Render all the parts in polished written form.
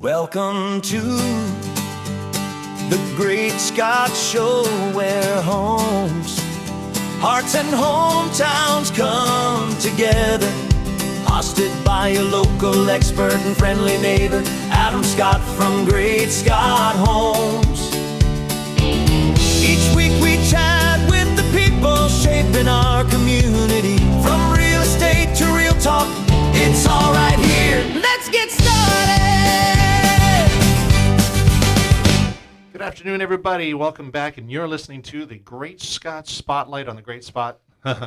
Welcome to the Great Scott Show, where homes, hearts, and hometowns come together. Hosted by your local expert and friendly neighbor, Adam Scott from Great Scott Homes. Each week we chat with the people shaping our community. From real estate to real talk, it's all right here. Let's get started! Good afternoon, everybody. Welcome back, and you're listening to the Great Scott Spotlight on the Great Spot.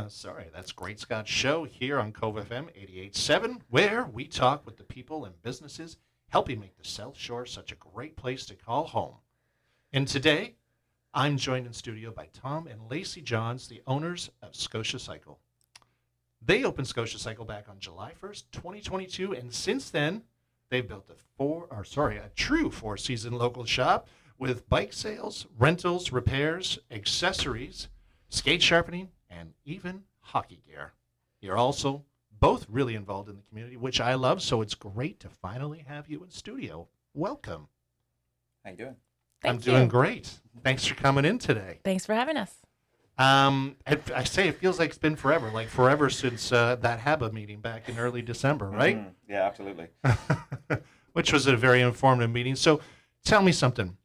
Sorry, that's Great Scott Show here on Cove FM 88.7, where we talk with the people and businesses helping make the South Shore such a great place to call home. And today, I'm joined in studio by Tom and Lacey Johns, the owners of Scotia Cycle. They opened Scotia Cycle back on July 1st, 2022, and since then, they've built a true four-season local shop with bike sales, rentals, repairs, accessories, skate sharpening, and even hockey gear. You're also both really involved in the community, which I love, so it's great to finally have you in studio. Welcome. How you doing? I'm doing great. Thanks for coming in today. Thanks for having us. I say it feels like it's been forever, like forever since that HABA meeting back in early December, right? Mm-hmm. Yeah, absolutely. Which was a very informative meeting. So tell me something.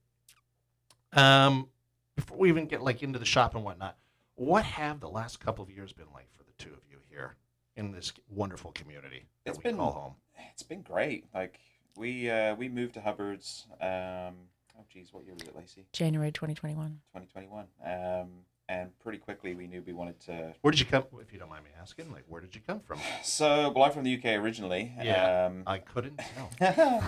Before we even get into the shop and whatnot, what have the last couple of years been like for the two of you here in this wonderful community that we call home? It's been great. Like we moved to Hubbards. What year was it, Lacey? January 2021. 2021. And pretty quickly we knew we wanted to. Where did you come? If you don't mind me asking, where did you come from? So, I'm from the UK originally. Yeah, I couldn't tell.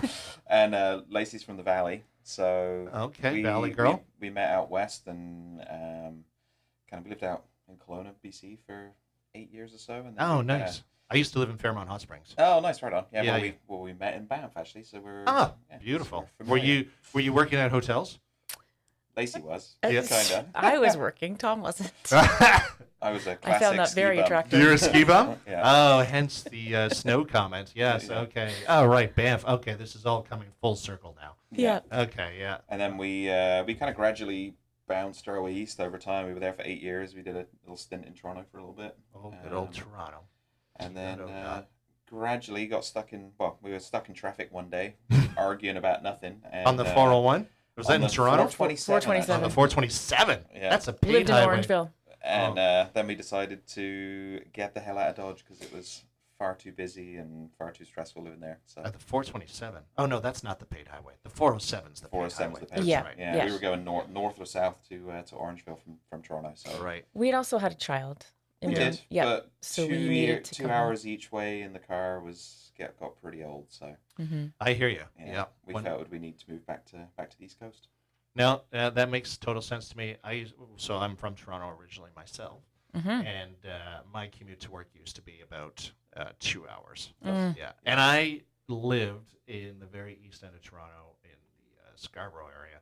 And Lacey's from the Valley. So okay, Valley girl. We met out west and kind of lived out in Kelowna, BC for 8 years or so. And then nice. I used to live in Fairmont Hot Springs. Oh, nice, right on. Yeah, yeah. We met in Banff actually. So we're beautiful. So were you working at hotels? Lacey was. Yeah, kinda. I was working. Tom wasn't. I was a classic. I found that very ski bum. attractive. You're a ski bum? Yeah. Oh, hence the snow comment. Yes, Yeah. okay. Oh, right, Banff. Okay, this is all coming full circle now. Yeah. Okay, yeah. And then we kind of gradually bounced our way east over time. We were there for 8 years. We did a little stint in Toronto for a little bit. Oh, good old Toronto. And then gradually got stuck in. Well, we were stuck in traffic one day, arguing about nothing. And, on the 401? Was that in Toronto? 427. On the 427. Yeah. That's a paid Lived in highway. Orangeville. And then we decided to get the hell out of Dodge because it was far too busy and far too stressful living there. So At the 427. Oh, no, that's not the paid highway. The 407's the paid 407's highway. the paid. That's Yeah. right. Yeah, Yes. we were going north or south to Orangeville from Toronto. So Right. We'd also had a child. we did. Yeah. But So two we needed to 2 come hours each way in the car got pretty old. So I hear you. Yeah. we felt we need to move back to the East Coast. Now, that makes total sense to me. So I'm from Toronto originally myself. And my commute to work used to be about 2 hours. Yeah, and I lived in the very east end of Toronto in the Scarborough area.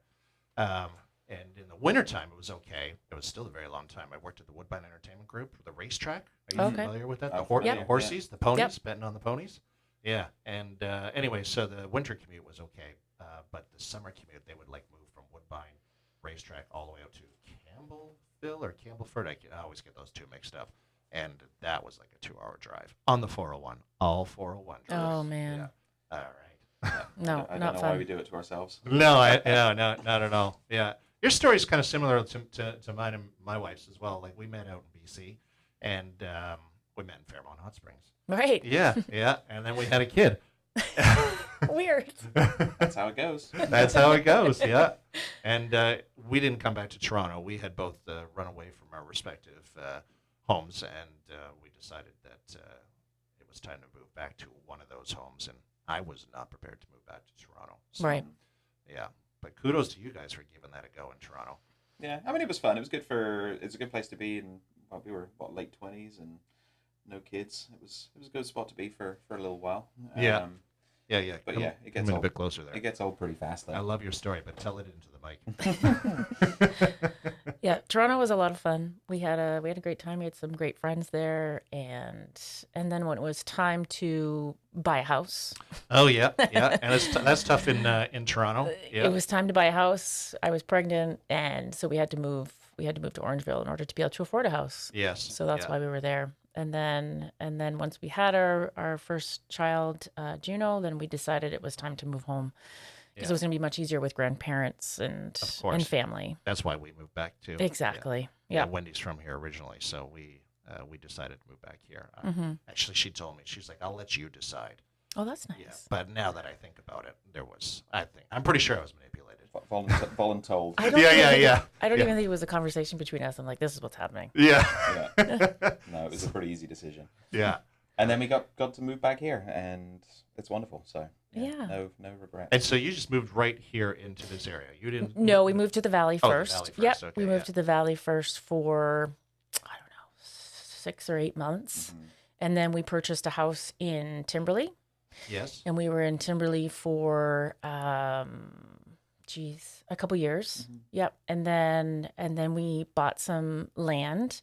And in the wintertime, it was okay. It was still a very long time. I worked at the Woodbine Entertainment Group, the racetrack. Are you familiar with that? The horses, the ponies, betting on the ponies. Yeah, and anyway, so the winter commute was okay. But the summer commute, they would move from Woodbine racetrack all the way up to Campbellville or Campbellford. I always get those two mixed up. And that was like a 2-hour drive on the 401. All 401 drives. Oh, man. Yeah. All right. No, I not don't know fun. why we do it to ourselves. No, not at all. Yeah. Your story is kind of similar to mine and my wife's as well. Like we met out in BC and we met in Fairmont Hot Springs. Right. Yeah. And then we had a kid. Weird. That's how it goes. That's how it goes, yeah. And we didn't come back to Toronto. We had both run away from our respective homes, and we decided that it was time to move back to one of those homes, and I was not prepared to move back to Toronto. So, Right. Yeah. But kudos to you guys for giving that a go in Toronto. Yeah, I mean it was fun. It was it's a good place to be, and we were late 20s and no kids. It was a good spot to be for a little while. Yeah. Yeah. But Come, yeah, it come gets in a old. bit closer there. It gets old pretty fast, I though. love your story, but tell it into the mic. Yeah, Toronto was a lot of fun. We had a great time. We had some great friends there, and then when it was time to buy a house, Oh yeah, and that's tough in Toronto. Yeah, it was time to buy a house. I was pregnant, and so we had to move. We had to move to Orangeville in order to be able to afford a house. yes. So that's yeah. why we were there. And then once we had our first child, Juno, then we decided it was time to move home because Yeah. it was going to be much easier with grandparents Of course. and family. That's why we moved back too. Exactly. Yeah. Yeah. Wendy's from here originally, so we decided to move back here. Actually, she told me, she's like, "I'll let you decide." Oh, that's nice. Yeah, but now that I think about it, I'm pretty sure I was manipulated. Voluntold. I don't Yeah. I don't Yeah. even think it was a conversation between us. I'm like, this is what's happening. Yeah, Yeah. No, it was a pretty easy decision. yeah. And then we got to move back here, and it's wonderful. So Yeah. no regrets. And so you just moved right here into this area. You didn't. No, we moved to the valley Oh, the first. valley first, Yep, okay, we moved yeah. to the valley first for I don't know 6 or 8 months, and then we purchased a house in Timberley, Yes. and we were in Timberley for a couple years. Yep, and then we bought some land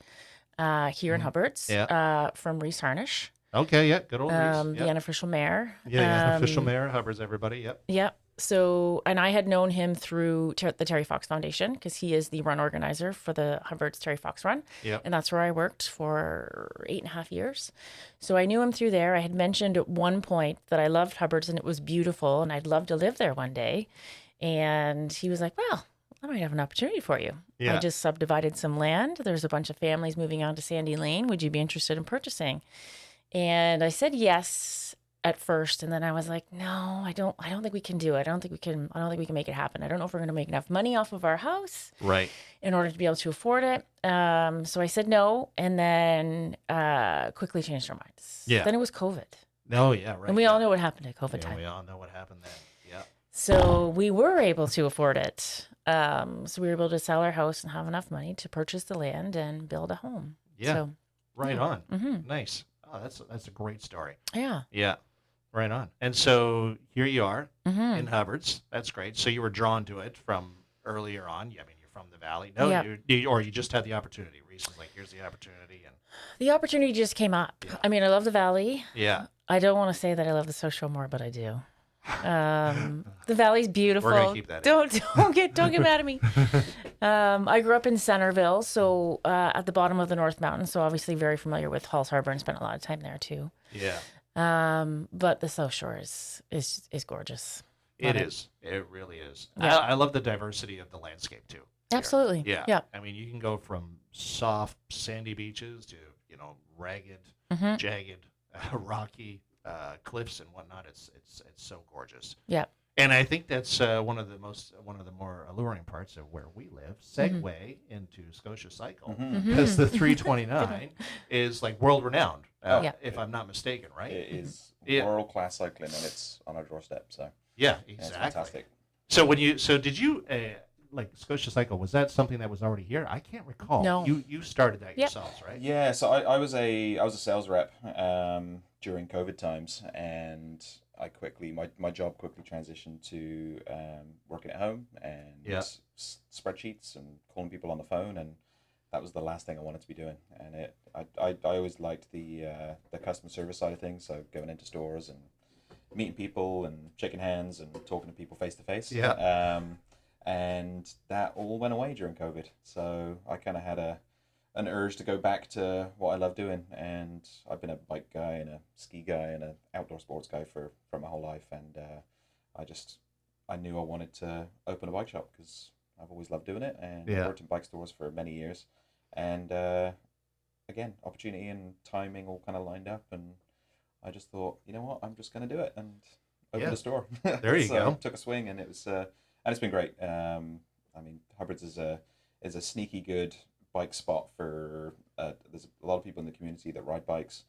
here in Hubbards Yeah. from Reese Harnish, Okay. Yeah. Good old Reese. the unofficial mayor. Yeah. Official mayor, Hubbards, everybody. Yep. Yep. So, and I had known him through the Terry Fox Foundation because he is the run organizer for the Hubbards Terry Fox Run. Yep. And that's where I worked for 8.5 years. So I knew him through there. I had mentioned at one point that I loved Hubbards and it was beautiful and I'd love to live there one day. And he was like, well, I might have an opportunity for you. Yeah. I just subdivided some land. There's a bunch of families moving on to Sandy Lane. Would you be interested in purchasing? And I said yes at first, and then I was like, no, I don't think we can do it. I don't think we can make it happen. I don't know if we're going to make enough money off of our house Right. in order to be able to afford it. So I said no, and then quickly changed our minds. Yeah. Then it was COVID, No. Yeah. Right. and we yeah. all know what happened at COVID Yeah, time. we all know what happened then. Yeah. So we were able to afford it. So we were able to sell our house and have enough money to purchase the land and build a home. Yeah. So, Right on. mhm. Nice. Oh, that's a great story. yeah. Yeah. Right on. And so here you are hmm in Hubbards. That's great. So you were drawn to it from earlier on. Yeah, I mean, you're from the valley. No, Yeah. or you just had the opportunity. Reese was like, here's the opportunity. And The opportunity just came up. Yeah. I mean, I love the valley. yeah, I don't want to say that I love the South Shore more, but I do. The valley's beautiful. We're gonna keep that in. Don't get mad at me. I grew up in Centerville, so at the bottom of the North Mountain, so obviously very familiar with Halls Harbor and spent a lot of time there too. yeah, But the South Shore is gorgeous. it Love it. is. It really is. Yeah. I love the diversity of the landscape too. here. Absolutely. Yeah. Yeah. I mean, you can go from soft sandy beaches to ragged, Mhm. jagged, rocky cliffs and whatnot. It's so gorgeous. Yeah. And I think that's one of the more alluring parts of where we live. Mm-hmm. Segue into Scotia Cycle, Mhm. because the 329 is like world renowned, Yeah. if I'm not mistaken, right? It is Yeah. world class cycling, and it's on our doorstep. So Yeah, yeah, it's exactly. fantastic. So did you like Scotia Cycle? Was that something that was already here? I can't recall. No. You started that Yep. yourselves, right? Yeah, so I was a sales rep during COVID times, and my job quickly transitioned to working at home and Yeah. spreadsheets and calling people on the phone, and that was the last thing I wanted to be doing. And I always liked the customer service side of things, so going into stores and meeting people and shaking hands and talking to people face to face. Yeah. And that all went away during COVID, so I kind of had an urge to go back to what I love doing. And I've been a bike guy and a ski guy and an outdoor sports guy for my whole life. And I knew I wanted to open a bike shop because I've always loved doing it. And Yeah. I worked in bike stores for many years. And again, opportunity and timing all kind of lined up. And I just thought, you know what, I'm just going to do it and open Yeah. a store. There you go. Took a swing, and it was and it's been great. I mean, Hubbards is a sneaky good bike spot for. There's a lot of people in the community that ride bikes.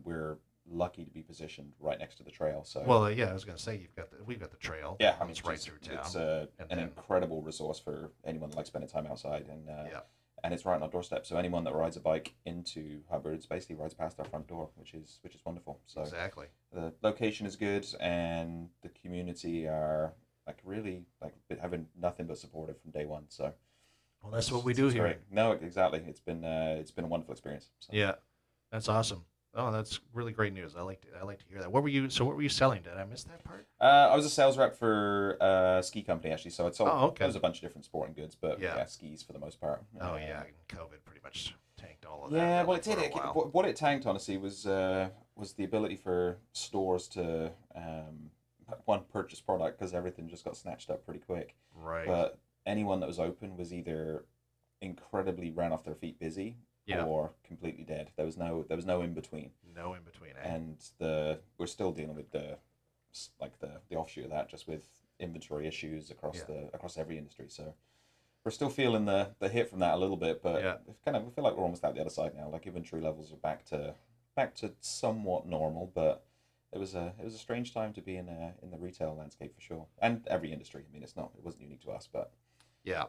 We're lucky to be positioned right next to the trail. So Well, yeah, I was gonna say we've got the trail. yeah, I mean, it's right through town. It's And an then- incredible resource for anyone that likes spending time outside. And Yeah. and it's right on our doorstep. So anyone that rides a bike into Hubbards basically rides past our front door, which is wonderful. So Exactly. the location is good, and the community are like really like having nothing but supportive from day one. So Well, that's what we do it's here. great. No, exactly. It's been a wonderful experience. So. Yeah, that's awesome. Oh, that's really great news. I like to hear that. What were you selling? Did I miss that part? I was a sales rep for a ski company actually, so it's all Oh, okay. there was a bunch of different sporting goods, but Yeah. yeah, skis for the most part. Oh yeah, COVID pretty much tanked all of that. Yeah, well, really it did. for a It, while. what it tanked honestly was the ability for stores to one purchase product because everything just got snatched up pretty quick. Right. But anyone that was open was either incredibly ran off their feet busy Yeah. or completely dead. There was no in between. No in between. Eh? And we're still dealing with the offshoot of that, just with inventory issues across every industry. So we're still feeling the hit from that a little bit, but Yeah. we feel like we're almost out the other side now. Like inventory levels are back to somewhat normal, but it was a strange time to be in the retail landscape for sure, and every industry. I mean, it wasn't unique to us, but Yeah.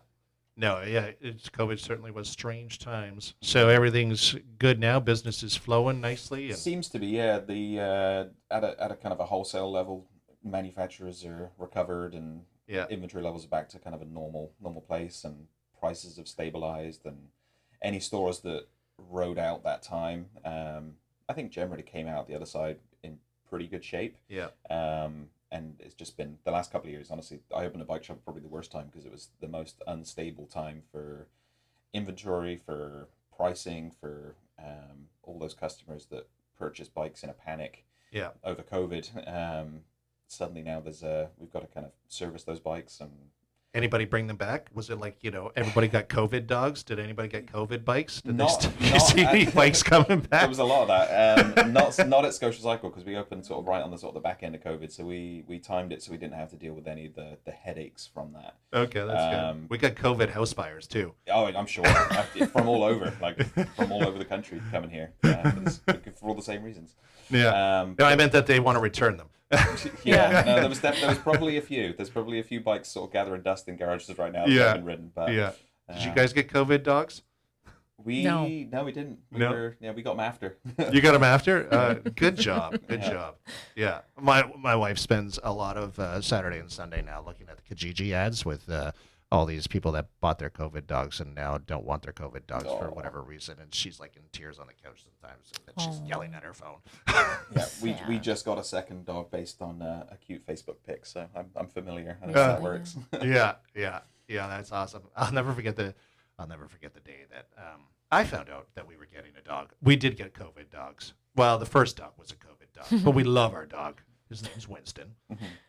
No, yeah, COVID certainly was strange times. So everything's good now. Business is flowing nicely. And seems to be, yeah. The at a kind of a wholesale level, manufacturers are recovered and yeah, inventory levels are back to kind of a normal place, and prices have stabilized. And any stores that rode out that time, I think generally came out the other side in pretty good shape. yeah, And it's just been the last couple of years. Honestly, I opened a bike shop probably the worst time because it was the most unstable time for inventory, for pricing, for all those customers that purchase bikes in a panic yeah. over COVID. Suddenly now we've got to kind of service those bikes. And Anybody bring them back? Was it like, everybody got COVID dogs? Did anybody get COVID bikes? Did Not- you not see any at- bikes coming there back? was a lot of that. Not at Scotia Cycle because we opened sort of right on the sort of the back end of COVID, so we timed it so we didn't have to deal with any of the headaches from that. Okay, that's good. We got COVID house fires too. Oh, I'm sure from all over, from all over the country coming here for all the same reasons. Yeah. No, I meant that they want to return them. Yeah, no, there was probably a few. There's probably a few bikes sort of gathering dust in garages right now that Yeah. have been ridden. But Yeah. Did you guys get COVID dogs? No, we didn't. We got them after. You got them after? Good job. Good Yeah. job. Yeah. My wife spends a lot of Saturday and Sunday now looking at the Kijiji ads with all these people that bought their COVID dogs and now don't want their COVID dogs for Aw. whatever reason. And she's like in tears on the couch sometimes. And she's Aw. yelling at her phone. Yeah, we Sad. just got a second dog based on a cute Facebook pic, so I'm familiar. I know Yeah. how that works. Yeah. That's awesome. I'll never forget the day that I found out that we were getting a dog. We did get COVID dogs. Well, the first dog was a COVID dog, but we love our dog. His name's Winston,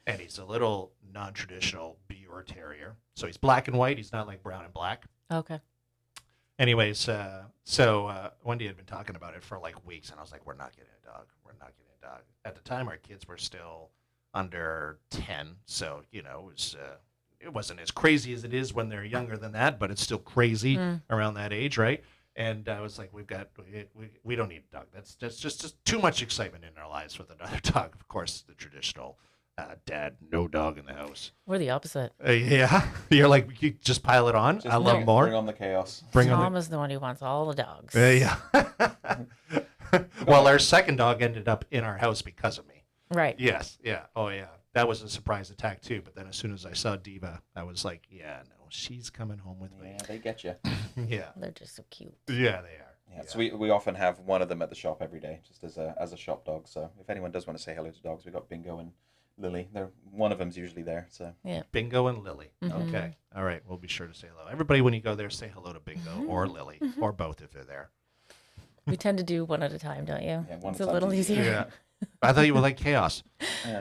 and he's a little non-traditional Buer Terrier. So he's black and white. He's not like brown and black. Okay. Anyways, so Wendy had been talking about it for like weeks, and I was like, we're not getting a dog. We're not getting a dog. At the time, our kids were still under 10, so, it wasn't as crazy as it is when they're younger than that, but it's still crazy around that age, right? And I was like, we don't need a dog. That's just too much excitement in our lives with another dog. Of course, the traditional dad, no dog in the house. We're the opposite. Yeah, you're like, you just pile it on. Just I love more. Bring on the chaos. Bring on Tom is the one who wants all the dogs. yeah. Well, our second dog ended up in our house because of me. Right. Yes. Yeah. Oh, yeah. That was a surprise attack too. But then as soon as I saw Diva, I was like, yeah, no, she's coming home with me. Yeah, they get you. Yeah. They're just so cute. Yeah, they are. Yeah, so we often have one of them at the shop every day, just as a shop dog. So if anyone does want to say hello to dogs, we've got Bingo and Lily. One of them's usually there. So Yeah. Bingo and Lily. Okay. All right. We'll be sure to say hello. Everybody, when you go there, say hello to Bingo or Lily or both if they're there. We tend to do one at a time, don't you? Yeah, one It's at a a little time is easier. Yeah. I thought you were like chaos.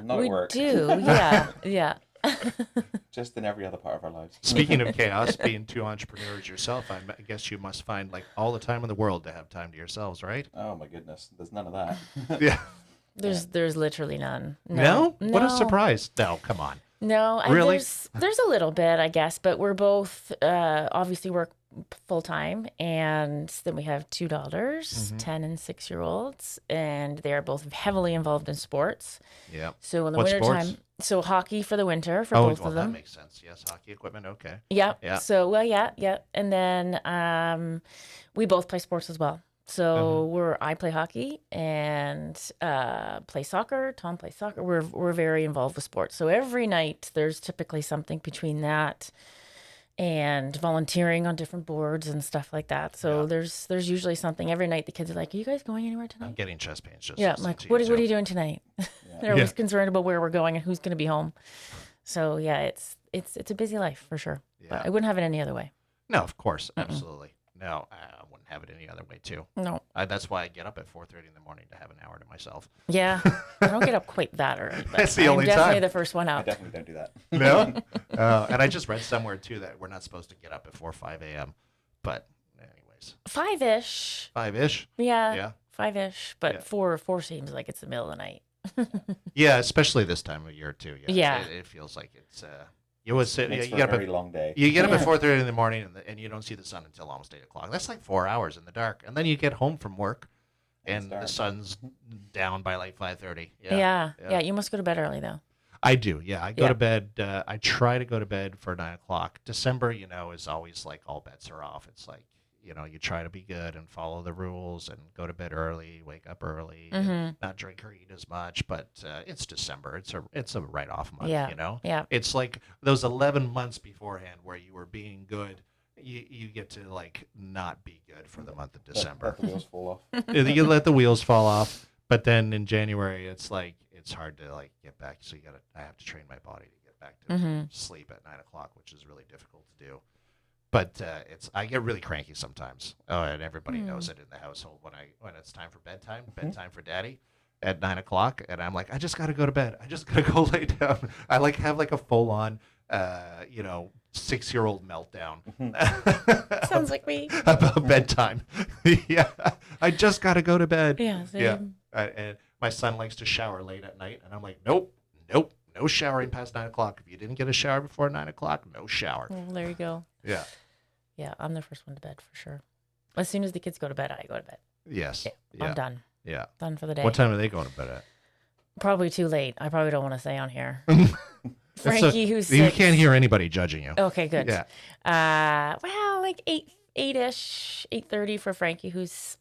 not We at work, do. Yeah. Yeah. just in every other part of our lives. Speaking of chaos, being two entrepreneurs yourself, I guess you must find like all the time in the world to have time to yourselves, right? Oh my goodness, there's none of that. Yeah. There's literally none. No? What a No. surprise. No, come on. No, Really? there's a little bit, I guess, but we're both obviously work full time, and then we have two daughters, 10 and 6-year-olds, and they are both heavily involved in sports. Yeah. So in the What wintertime, sports? So hockey for the winter for Oh, both well, of that them. makes sense. Yes, hockey equipment. Okay. Yeah. Yeah. So well, yeah. And then we both play sports as well. So I play hockey and play soccer. Tom plays soccer. We're very involved with sports. So every night there's typically something between that and volunteering on different boards and stuff like that. So Yeah. there's usually something every night. The kids are like, "Are you guys going anywhere I'm tonight?" getting chest pains just Yeah. I'm listening like, to "What you are you two. doing tonight?" They're always concerned about where we're going and who's going to be home. So yeah, it's a busy life for sure. But Yeah. I wouldn't have it any other way. No, of course, absolutely. No, I wouldn't have it any other way too. No. That's why I get up at 4:30 in the morning to have an hour to myself. Yeah, I don't get up quite that early. But That's the only I'm definitely time. the first one I up. definitely don't do that. No, and I just read somewhere too that we're not supposed to get up before 5 a.m. But anyways, 5-ish. 5-ish. Yeah. Yeah. 5-ish. But Yeah. four seems like it's the middle of the night. Yeah, especially this time of year too. Yeah. It feels like it's you always sit. Makes You for get a up very at long day. you get up at Yeah. 4:30 in the morning and you don't see the sun until almost 8 o'clock. That's like 4 hours in the dark, and then you get home from work, and the dark. sun's down by like 5:30. Yeah. You must go to bed early though. I do. Yeah, I go Yeah. to bed. I try to go to bed for 9 o'clock. December, is always like all bets are off. It's like you try to be good and follow the rules and go to bed early, wake up early, and not drink or eat as much. But it's December. It's a write off month. Yeah. Yeah. It's like those 11 months beforehand where you were being good. You get to like not be good for the month of December. Let the wheels fall off. You let the wheels fall off, but then in January it's like it's hard to like get back. So I have to train my body to get back to sleep at 9 o'clock, which is really difficult to do. But I get really cranky sometimes. Oh, and everybody knows it in the household when it's time for bedtime for Daddy at 9 o'clock, and I'm like, I just got to go to bed. I just got to go lay down. I have like a full on 6-year-old meltdown. Sounds like me. About bedtime. Yeah, I just got to go to bed. Yeah. Same. Yeah. And my son likes to shower late at night, and I'm like, nope, no showering past 9 o'clock. If you didn't get a shower before 9 o'clock, no shower. Well, there you go. Yeah. Yeah, I'm the first one to bed for sure. As soon as the kids go to bed, I go to bed. Yes. Yeah, I'm done. Yeah. Done for the day. What time are they going to bed at? Probably too late. I probably don't want to say on here. So Frankie, who's you 6. can't hear anybody judging you. Okay, good. Yeah. Well, like 8-ish, 8:30 for Frankie, who's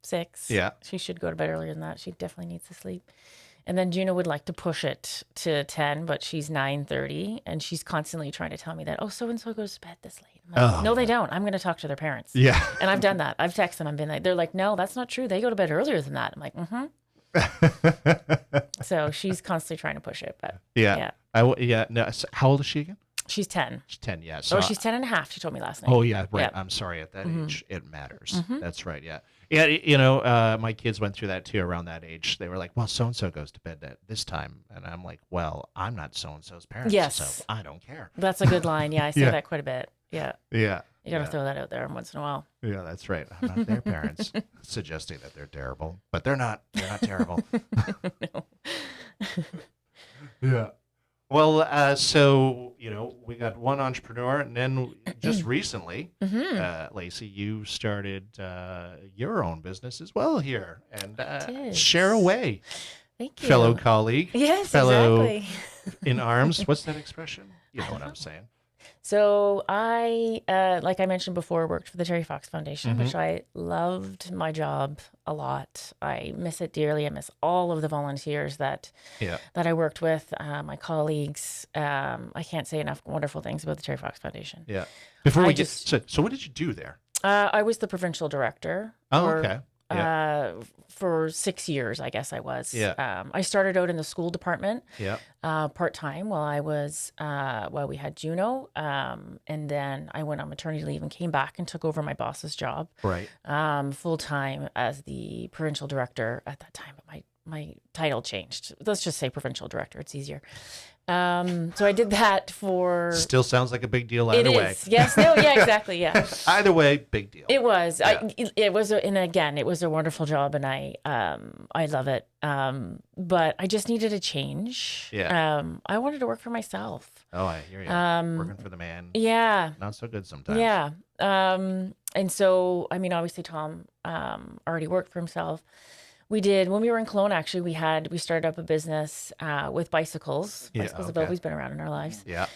6. Yeah. She should go to bed earlier than that. She definitely needs to sleep. And then Juno would like to push it to 10, but she's 9:30, and she's constantly trying to tell me that, so-and-so goes to bed this late. I'm like, no, they don't. I'm going to talk to their parents. Yeah. And I've done that. I've texted them. I've been like, they're like, no, that's not true. They go to bed earlier than that. I'm like, So she's constantly trying to push it, but Yeah. No. So how old is she again? she's 10. She's 10. Yeah. Oh, she's 10 and a half. She told me last night. Oh yeah, right. Yeah. I'm sorry. At that age, it matters. That's right. Yeah. Yeah. My kids went through that too around that age. They were like, "Well, so and so goes to bed at this time," and I'm like, "Well, I'm not so and so's parents, Yes. so I don't care." That's a good line. Yeah, I say Yeah. that quite a bit. Yeah. Yeah. You got to throw that out there once in a while. Yeah, that's right. I'm not their parents, suggesting that they're terrible, but they're not. They're not terrible. No. Yeah. Well, so we got one entrepreneur, and then just recently, Lacey, you started your own business as well here, and did. share away, Thank you. fellow colleague, Yes, fellow exactly. in arms. What's that expression? You know what I'm saying? So I, like I mentioned before, worked for the Terry Fox Foundation, which I loved my job a lot. I miss it dearly. I miss all of the volunteers that I worked with, my colleagues. I can't say enough wonderful things about the Terry Fox Foundation. Yeah. Before I we just- get so what did you do there? I was the provincial director. Oh, for, okay. Yeah. For 6 years, I guess I was. Yeah. I started out in the school department. Yeah. Part-time while we had Juno. And then I went on maternity leave and came back and took over my boss's job Right. full-time as the provincial director at that time. But my title changed. Let's just say provincial director. It's easier. So I did that for... Still sounds like a big deal It either way. is. Yes. No. Yeah. Exactly. Yeah. Either way, big deal. It was. Yeah. It was. And again, it was a wonderful job, and I love it. But I just needed a change. Yeah. I wanted to work for myself. Oh, I hear you. Working for the man. Yeah. Not so good sometimes. Yeah. And so, I mean, obviously Tom already worked for himself. We did. When we were in Kelowna, actually, we started up a business with bicycles. Yeah, Bicycles have okay. always been around in our lives. Yeah.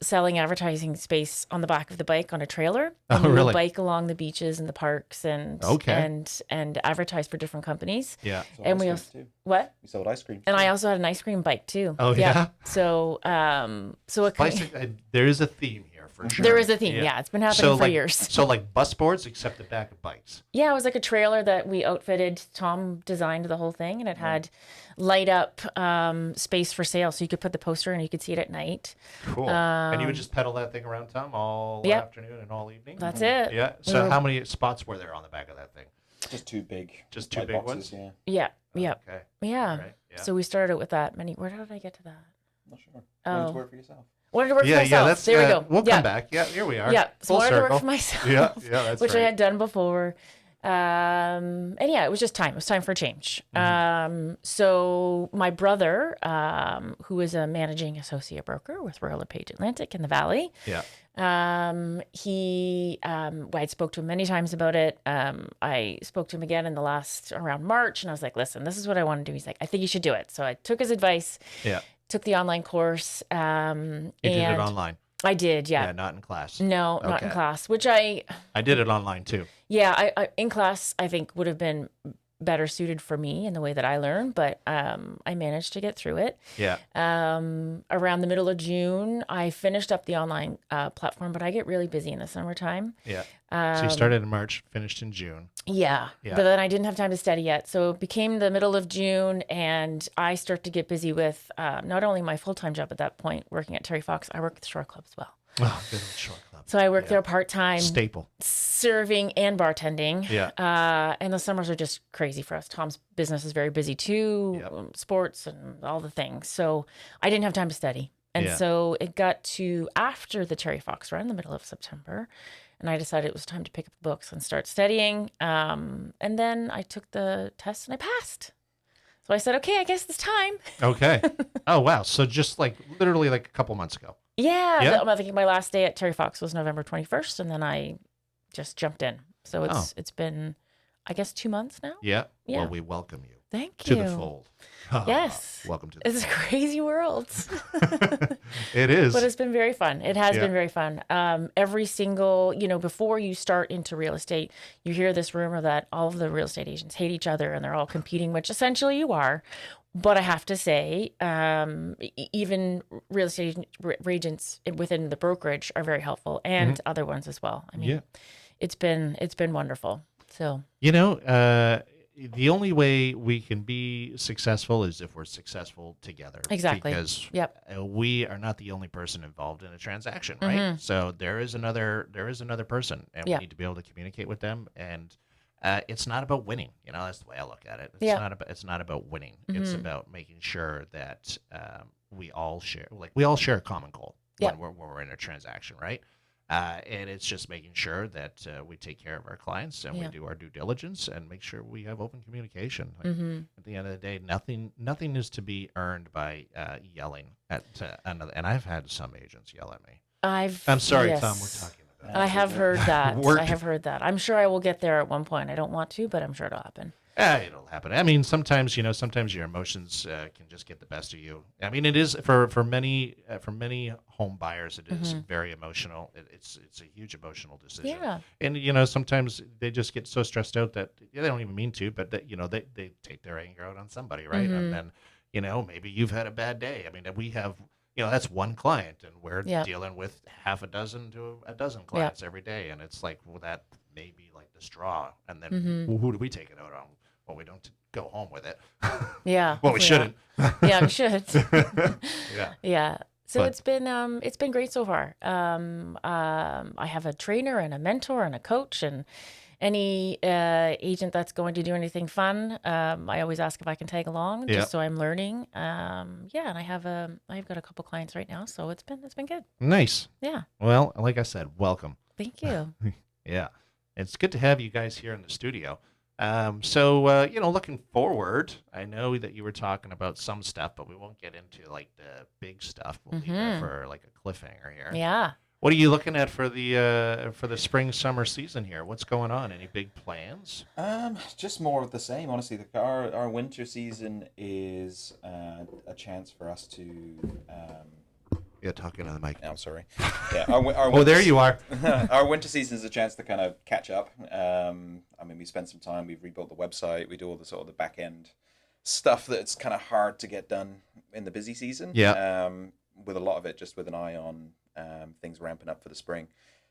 Selling advertising space on the back of the bike on a trailer. Oh, And we really? would bike along the beaches and the parks and Okay. and advertise for different companies. Yeah. Sold And ice we cream also too. what? You sold ice cream. And too. I also had an ice cream bike too. Oh, yeah? So it There is a theme here for sure. there is a theme. Yeah, it's been happening So for like, years. So like bus boards, except the back of bikes. Yeah, it was like a trailer that we outfitted. Tom designed the whole thing, and it had light up space for sale, so you could put the poster and you could see it at night. Cool. And you would just pedal that thing around, Tom, all Yep. afternoon and all evening? That's it. Yeah. So how many spots were there on the back of that thing? Just two big. Just two white big boxes, ones? Yeah. Yeah. Okay. Yeah. Right. Yeah. So we started with that many. Where did I get to that? Not sure. Oh. Wanted to work for yourself. Wanted to work for yeah, myself. that's there we go. We'll yeah. come back. Yeah, here we are. Yeah. So Full I wanted to circle. work for myself. Yeah, that's which right. I had done before. And yeah, it was just time. It was time for a change. So my brother, who is a managing associate broker with Royal LePage Atlantic in the Valley, Yeah. I spoke to him many times about it. I spoke to him again in the last around March, and I was like, "Listen, this is what I want to do." He's like, "I think you should do it." So I took his advice. Yeah. Took the online course. You did it online. I did, yeah. Yeah, not in class. No, not in Okay. class. Which I did it online too. I in class I think would have been better suited for me in the way that I learn, but I managed to get through it. Yeah. Around the middle of June, I finished up the online platform, but I get really busy in the summertime. Yeah. So you started in March, finished in June. Yeah, Yeah. but then I didn't have time to study yet. So it became the middle of June, and I start to get busy with not only my full-time job at that point, working at Terry Fox, I work at the Shore Club as well. Oh, good old short club. So I work there part-time, Staple. serving and bartending. Yeah. And the summers are just crazy for us. Tom's business is very busy too, Yep. sports and all the things. So I didn't have time to study. And Yeah. so it got to after the Terry Fox run, the middle of September, and I decided it was time to pick up the books and start studying. And then I took the test and I passed. So I said, okay, I guess it's time. Okay. Oh, wow. So just like literally like a couple months ago. Yeah. Yeah. I think my last day at Terry Fox was November 21st, and then I just jumped in. So it's been, I guess, 2 months now. Yeah. Yeah. Well, we welcome you Thank to you. the fold. Yes. Welcome to the It's a crazy world. It is. But it's been very fun. It has Yeah. been very fun. Every single, before you start into real estate, you hear this rumor that all of the real estate agents hate each other and they're all competing, which essentially you are. But I have to say, even real estate agents within the brokerage are very helpful, and other ones as well. I mean, Yeah. it's been wonderful. So The only way we can be successful is if we're successful together. Exactly. Because Yep. we are not the only person involved in a transaction, right? So there is another person, and Yeah. we need to be able to communicate with them. And it's not about winning. That's the way I look at it. It's Yeah. not about winning. It's about making sure that we all share a common goal Yeah. when we're in a transaction, right? And it's just making sure that we take care of our clients and Yeah. we do our due diligence and make sure we have open communication. Like, at the end of the day, nothing is to be earned by yelling at another. And I've had some agents yell at me. I'm sorry, yes. Tom. We're talking about. I have heard that. Work. I have heard that. I'm sure I will get there at one point. I don't want to, but I'm sure it'll happen. It'll happen. I mean, sometimes your emotions can just get the best of you. I mean, it is for many home buyers. It is very emotional. It's a huge emotional decision. Yeah. And sometimes they just get so stressed out that they don't even mean to, but that they take their anger out on somebody, right? And then maybe you've had a bad day. I mean, we have. That's one client, and we're Yeah. dealing with half a dozen to a dozen clients every day, and it's like, well, that may be like the straw. And then who do we take it out on? Well, we don't go home with it. Yeah. Well, we shouldn't. Yeah, we should. Yeah. Yeah. So But- it's been great so far. I have a trainer and a mentor and a coach, and any agent that's going to do anything fun, I always ask if I can tag along, Yeah. just so I'm learning. And I've got a couple clients right now, so it's been good. Nice. Yeah. Well, like I said, welcome. Thank you. Yeah. It's good to have you guys here in the studio. Looking forward, I know that you were talking about some stuff, but we won't get into like the big stuff. We'll leave that for like a cliffhanger here. Yeah. What are you looking at for the spring summer season here? What's going on? Any big plans? Just more of the same, honestly. Our winter season is a chance for us to. Yeah, talking on the mic. I'm sorry. Yeah. Our Oh, there you are. Our winter season is a chance to kind of catch up. I mean, we spent some time. We've rebuilt the website. We do all the sort of the back end stuff that's kind of hard to get done in the busy season. Yeah. With a lot of it just with an eye on things ramping up for the spring.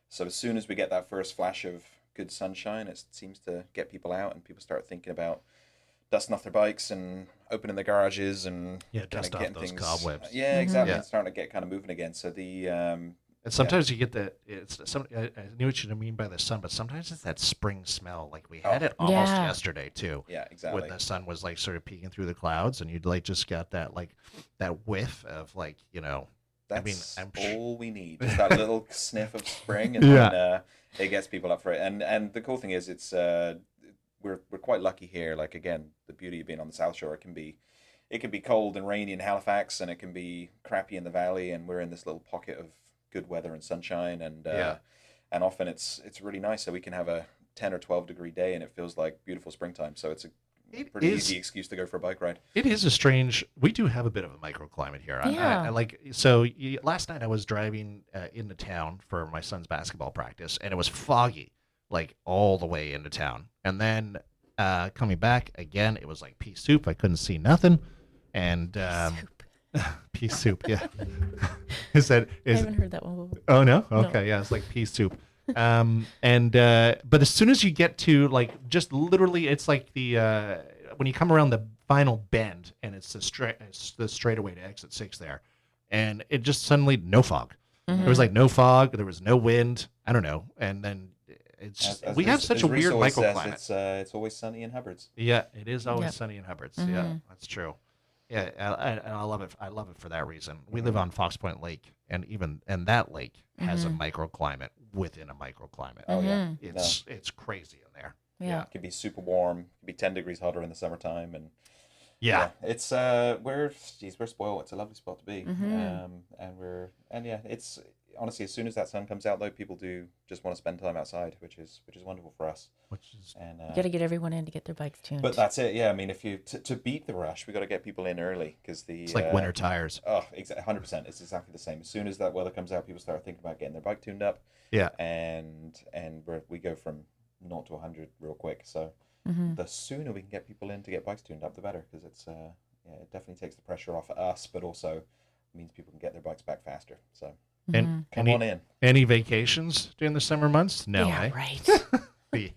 So as soon as we get that first flash of good sunshine, it seems to get people out and people start thinking about dusting off their bikes and opening the garages and dust off those cobwebs. Yeah, exactly. Yeah. And starting to get kind of moving again. So and sometimes you get the I knew what you mean by the sun, but sometimes it's that spring smell. Like we had it almost yesterday too. Yeah, exactly. When the sun was like sort of peeking through the clouds, and you'd like just got that that whiff of That's I'm all we need. Just that little sniff of spring, and then it gets people up for it. And the cool thing is, it's we're quite lucky here. Like again, the beauty of being on the South Shore, it can be cold and rainy in Halifax, and it can be crappy in the valley, and we're in this little pocket of good weather and sunshine, and often it's really nice. So we can have a 10 or 12 degree day, and it feels like beautiful springtime. So it's a pretty easy excuse to go for a bike ride. It is a strange. We do have a bit of a microclimate here. Yeah. Last night I was driving into town for my son's basketball practice, and it was foggy, like all the way into town. And then coming back again, it was like pea soup. I couldn't see nothing, and pea soup. Yeah. I haven't heard that one before. Oh no. No. Okay. Yeah, it's like pea soup. But as soon as you get to just literally, it's like when you come around the final bend, and it's the straightaway to exit 6 there, and it just suddenly no fog. Mm-hmm. There was like no fog. There was no wind. I don't know. And then we have such a weird microclimate. It's always sunny in Hubbards. Yeah, it is always Yep. sunny in Hubbards. Mm-hmm. Yeah, that's true. Yeah, and I love it. I love it for that reason. We live on Fox Point Lake, and that lake has a microclimate within a microclimate. Oh yeah, It's crazy in there. Yeah. It can be super warm. It can be 10 degrees hotter in the summertime, and it's we're spoiled. It's a lovely spot to be, it's honestly, as soon as that sun comes out, though, people do just want to spend time outside, which is wonderful for us. You got to get everyone in to get their bikes tuned. But that's it. Yeah, I mean, if you to beat the rush, we got to get people in early because it's like winter tires. Oh, exactly, 100%. It's exactly the same. As soon as that weather comes out, people start thinking about getting their bike tuned up. Yeah, and we go from 0 to 100 real quick. So the sooner we can get people in to get bikes tuned up, the better, because it's it definitely takes the pressure off of us, but also means people can get their bikes back faster. So. And Come on in. Any vacations during the summer months? No, yeah, right.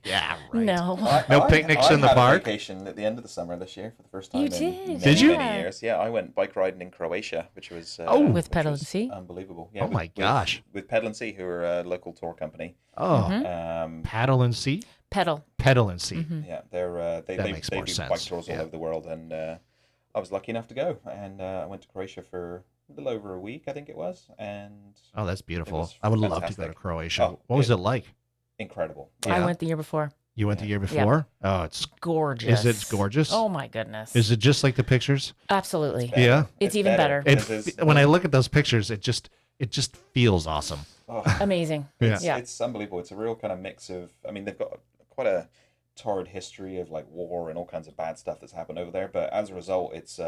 Yeah, right. No. No picnics in the I park? had a vacation at the end of the summer this year for the first time You in did? many, Did you? many years. Yeah, I went bike riding in Croatia, which was with which Pedal was and Sea? unbelievable. Yeah, Oh my gosh. With Pedal and Sea, who are a local tour company. Oh, Mm-hmm. paddle and sea? Pedal. Pedal and sea. Yeah, they makes do more bike sense. tours all Yeah. over the world, and I was lucky enough to go, and I went to Croatia for a little over a week, I think it was, and Oh, that's beautiful. was I would love to go to fantastic. Croatia. Oh, What was it like? incredible. Yeah. I went the year before. You went the year before? Oh, it's Gorgeous. Is it gorgeous? Oh my goodness. Is it just like the pictures? Absolutely. Yeah. It's even better. When I look at those pictures, it just feels awesome. Amazing. Yeah. It's unbelievable. It's a real kind of mix of, I mean, they've got quite a torrid history of like war and all kinds of bad stuff that's happened over there. But as a result, it's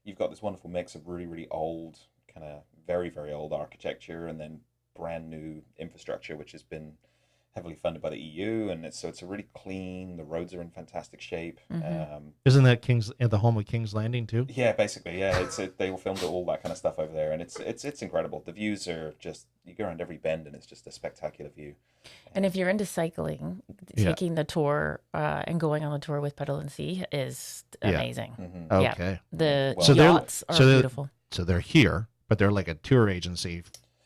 you've got this wonderful mix of really, really old, kind of very, very old architecture, and then brand new infrastructure, which has been heavily funded by the EU, and it's a really clean. The roads are in fantastic shape. Isn't that the home of King's Landing too? Yeah, basically, yeah. They all filmed all that kind of stuff over there, and it's incredible. The views are just, you go around every bend, and it's just a spectacular view. And if you're into cycling, taking the tour and going on the tour with Pedal and Sea is amazing. Yeah. Okay. The So yachts are beautiful. So they're here, but they're like a tour agency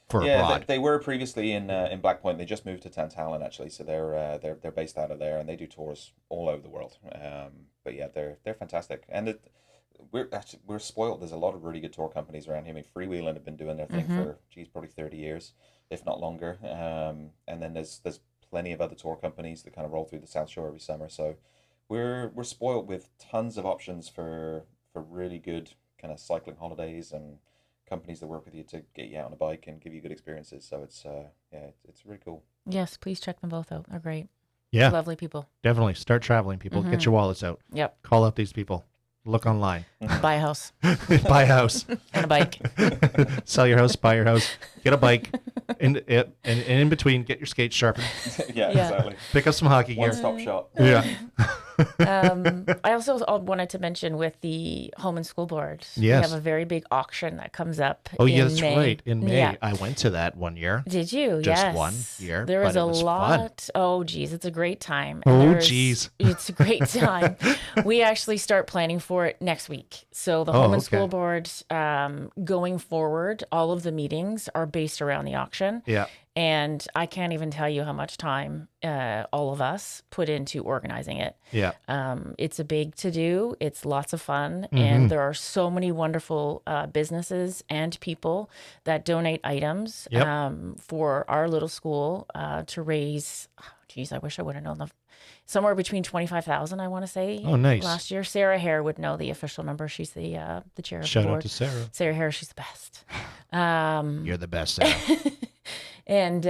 for Yeah, abroad. they were previously in Black Point. They just moved to Tantallon actually, so they're based out of there, and they do tours all over the world. But yeah, they're fantastic, and we're spoiled. There's a lot of really good tour companies around here. I mean, Freewheeling have been doing their thing for probably 30 years, if not longer. And then there's plenty of other tour companies that kind of roll through the South Shore every summer. So we're spoiled with tons of options for really good kind of cycling holidays and companies that work with you to get you out on a bike and give you good experiences. So it's it's really cool. Yes, please check them both out. They're great. Yeah, Lovely people. definitely start traveling, people. Get your wallets out. Yep. Call up these people. Look online. Buy a house Buy a house. and a bike. Sell your house. Buy your house. Get a bike. And in between, get your skates sharpened. Yeah, Yeah. exactly. Pick up some hockey gear. One-stop shop. Yeah. I also wanted to mention with the home and school board, we Yes. have a very big auction that comes up. Oh, in yeah, that's May. right. In May, Yeah. I went to that one year. Did you? Just Yes. one year, There but was it a was lot. fun. Oh, geez, it's a great time. Oh, there's- geez. It's a great time. We actually start planning for it next week. So the Oh, home and okay. school board, going forward, all of the meetings are based around the auction. Yeah. And I can't even tell you how much time all of us put into organizing it. Yeah. It's a big to-do. It's lots of fun. Mm-hmm. And there are so many wonderful businesses and people that donate items Yep. for our little school to raise, geez, I wish I would have known somewhere between 25,000, I want to say. Oh, nice. Last year. Sarah Hare would know the official number. She's the chair of the Shout board. out to Sarah. Sarah Hare, she's the best. You're the best, Sarah. And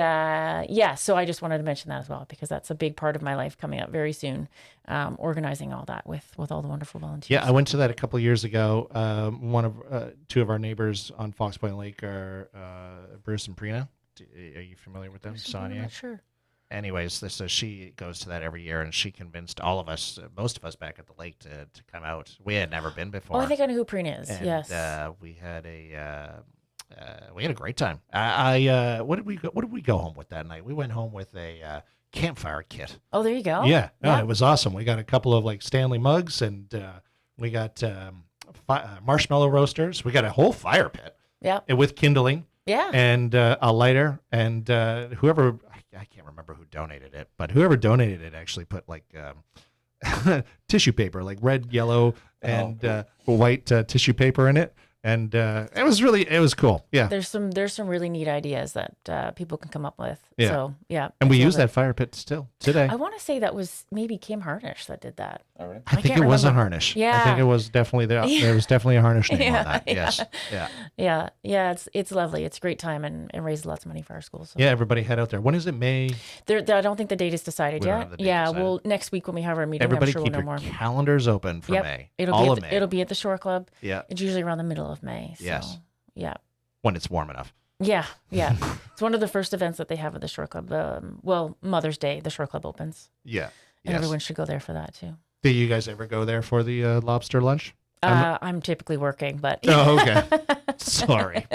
so I just wanted to mention that as well, because that's a big part of my life coming up very soon, organizing all that with all the wonderful volunteers. Yeah, I went to that a couple of years ago. Two of our neighbors on Fox Point Lake are Bruce and Prina. Are you familiar with them? I'm Sonia? not sure. Anyways, so she goes to that every year, and she convinced all of us, most of us back at the lake, to come out. We had never been before. Oh, I think I know who Prina is. And, Yes. we had a great time. What did we go home with that night? We went home with a campfire kit. Oh, there you go. Yeah, no, Yeah. it was awesome. We got a couple of like Stanley mugs, and we got marshmallow roasters. We got a whole fire pit Yeah. with kindling Yeah. and a lighter, and whoever, I can't remember who donated it, but whoever donated it actually put like tissue paper, like red, yellow, and white tissue paper in it. And it was cool. Yeah. There's some really neat ideas that people can come up with. Yeah. So yeah. And we I love use it. that fire pit still today. I want to say that was maybe Kim Harnish that did that. All right. I think can't it was a remember. harnish. I Yeah. think it was definitely there. There was definitely a harnish name Yeah, on that. yeah. Yes. Yeah. Yeah. It's lovely. It's a great time and raises lots of money for our school. So Yeah. Everybody head out there. When is it? May? I don't think the date is decided We don't yet. have the date Yeah. decided. Well, next week when we have our meeting, Everybody I'm sure keep we'll know your more. calendars open for Yep. May. It'll All be of at May. it'll be at the Shore Club. Yeah. It's usually around the middle of May. So, Yes. Yeah. When it's warm enough. Yeah. It's one of the first events that they have at the Shore Club. Mother's Day, the Shore Club opens. Yeah. And Yes. everyone should go there for that too. Do you guys ever go there for the lobster lunch? I'm typically working, but Oh, okay. Sorry.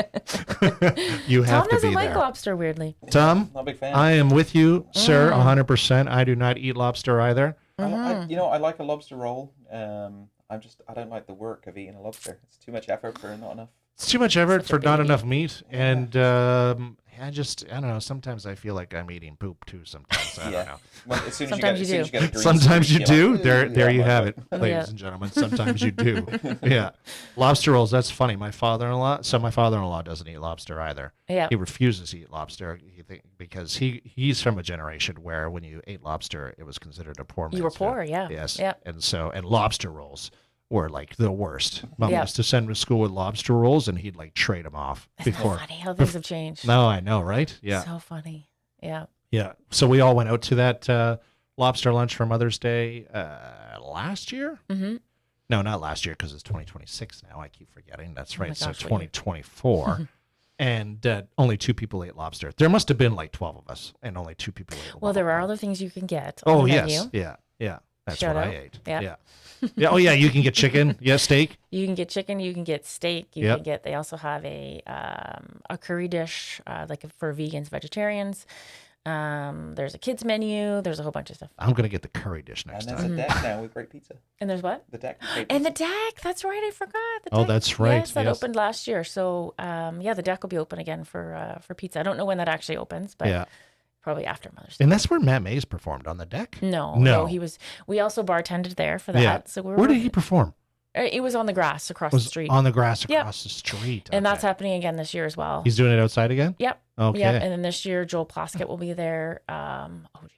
You have Tom to doesn't be like there. lobster, weirdly. Tom, Not a big fan. I am with you, sir, 100%. I do not eat lobster either. I like a lobster roll. I don't like the work of eating a lobster. It's too much effort for not enough. It's too much effort Such a for not baby. enough meat, and I don't know. Sometimes I feel like I'm eating poop too. Sometimes I don't know. Well, as soon as Sometimes you you get, as soon as you get a green Sometimes you screen, you're do. like, There "Ooh, you yeah, have my it, God." ladies Yeah. and gentlemen. Sometimes you do. Yeah, lobster rolls. That's funny. My father-in-law doesn't eat lobster either. Yeah. He refuses to eat lobster because he's from a generation where when you ate lobster, it was considered a poor man's You were food. poor, yeah. Yes. Yeah. And lobster rolls were like the worst. Mom Yeah. used to send him to school with lobster rolls, and he'd like trade them off Isn't before. that funny how things have changed? No, I know, right? Yeah. So funny. Yeah. Yeah. So we all went out to that lobster lunch for Mother's Day last year. Mm-hmm. No, not last year because it's 2026 now. I keep forgetting. That's right. my So gosh, what year? 2024. And only 2 people ate lobster. There must have been like 12 of us, and only 2 people ate. Well, there are lobster. other things you can get on Oh, the yes. menu. Yeah. Yeah. That's Shout what I out. ate. Yeah. Yeah. Yeah. Oh, yeah. You can get chicken. Yeah. Steak. You can get chicken. You can get steak. You Yep. can get. They also have a curry dish, like for vegans, vegetarians. There's a kids menu. There's a whole bunch of stuff. I'm going to get the curry dish And next there's time. a deck now with great pizza. And there's what? The deck. with great And the pizza. deck. That's right. I forgot. The Oh, deck. that's right, Yes, that yes. opened last year. So, the deck will be open again for pizza. I don't know when that actually opens, but Yeah. probably after Mother's Day. And that's where Matt Mays performed on the deck. No, he was. We also bartended there for that. Yeah. So Where did he perform? It was on the grass across It was the street, on the grass Yep. across the street. and that's Okay. happening again this year as well. He's doing it outside again? Yep. Okay. Yep. And then this year, Joel Plaskett will be there. Oh,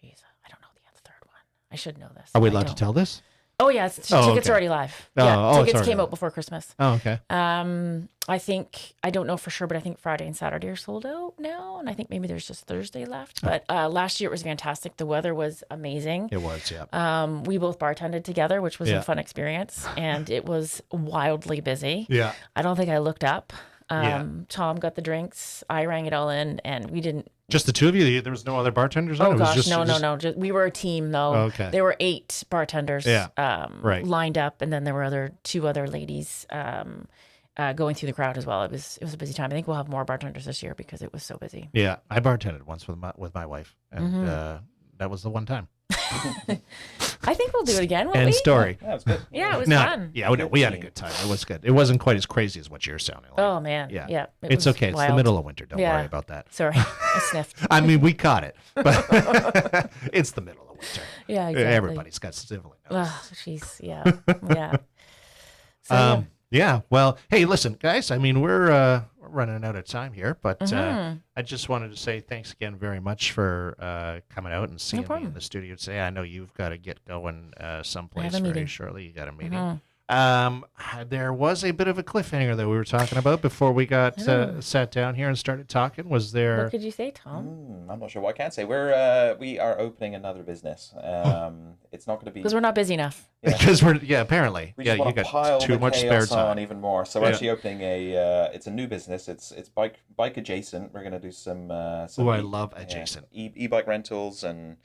geez, I don't know the third one. I should know this. Are we I allowed to don't. tell this? Oh yeah, tickets okay. are already live. Oh, Yeah, it's tickets already came live. out before Christmas. Oh, okay. I don't know for sure, but I think Friday and Saturday are sold out now, and I think maybe there's just Thursday left. But last year it was fantastic. The weather was amazing. It was, yeah. We both bartended together, which was Yeah. a fun experience, and it was wildly busy. Yeah. I don't think I looked up. Yeah. Tom got the drinks. I rang it all in, and we didn't. Just the two of you? There was no other bartenders on? Oh It was gosh, just, no. We were a team though. Okay. There were 8 bartenders. Yeah, right. Lined up, and then there were 2 other ladies going through the crowd as well. It was a busy time. I think we'll have more bartenders this year because it was so busy. Yeah, I bartended once with my wife, and Mm-hmm. that was the one time. I think we'll do it again, won't we? End story. Yeah, it's good. Yeah, it was No, fun. yeah, we had a good time. It was good. It wasn't quite as crazy as what you're sounding like. Oh man. Yeah. Yeah. It's was okay. It's the wild. middle of winter. Don't Yeah. worry about that. Sorry, I sniffed. I mean, we caught it, but it's the middle of winter. Yeah, exactly. Everybody's got sniffling. Oh, jeez. Yeah. Yeah. So, Yeah. Well, hey, listen, guys. I mean, we're running out of time here, but Mm-hmm. I just wanted to say thanks again very much for coming out and seeing me problem. in the studio today. I know you've got to get going someplace a very meeting. shortly. You got a meeting. Mm-hmm. There was a bit of a cliffhanger that we were talking about before we got sat down here and started talking. Was there? What could you say, Tom? I'm not sure what I can say. We are opening another business. It's not going to be Because we're not busy enough. Because we're apparently we yeah just you want to got pile too the much spare chaos time. on even more. So we're actually opening it's a new business. It's bike adjacent. We're going to do some Oh, I love adjacent. e-bike rentals, and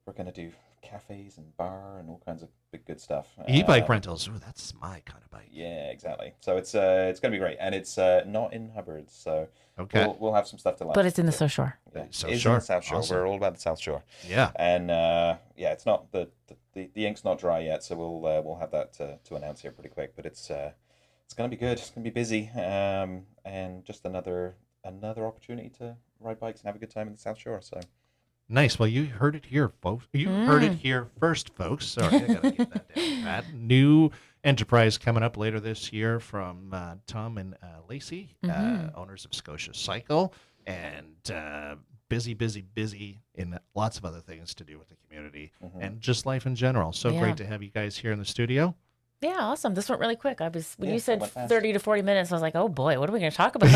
we're going to do cafes and bar and all kinds of good stuff. E-bike rentals. Ooh, that's my kind of bike. Yeah, exactly. So it's going to be great, and it's not in Hubbards. So Okay. we'll have some stuff to launch. But it's in the South Shore. Yeah, South it's Shore. in the South Shore. Awesome. We're all about the South Shore. Yeah. And it's not the ink's not dry yet, so we'll have that to announce here pretty quick. But it's gonna be good. It's gonna be busy, and just another opportunity to ride bikes and have a good time in the South Shore. So Nice. Well, you heard it here, folks. You heard it here first, folks. Sorry, I gotta get that down. Pat. New enterprise coming up later this year from Tom and Lacey, owners of Scotia Cycle, and busy in lots of other things to do with the community and just life in general. So Yeah. great to have you guys here in the studio. Yeah, awesome. This went really quick. When Yeah, you said went fast. 30 to 40 minutes, I was like, oh boy, what are we going to talk about?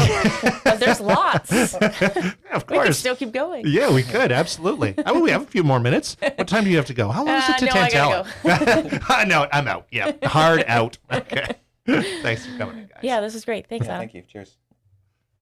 But there's lots. Yeah, of We could course. still keep going. Yeah, we could absolutely. Oh, we have a few more minutes. What time do you have to go? How long is it to no, I Tantella? No, I'm out. Yeah, hard out. Okay. Thanks for coming in, guys. Yeah, this is great. Thanks, yeah, Adam. thank you. Cheers.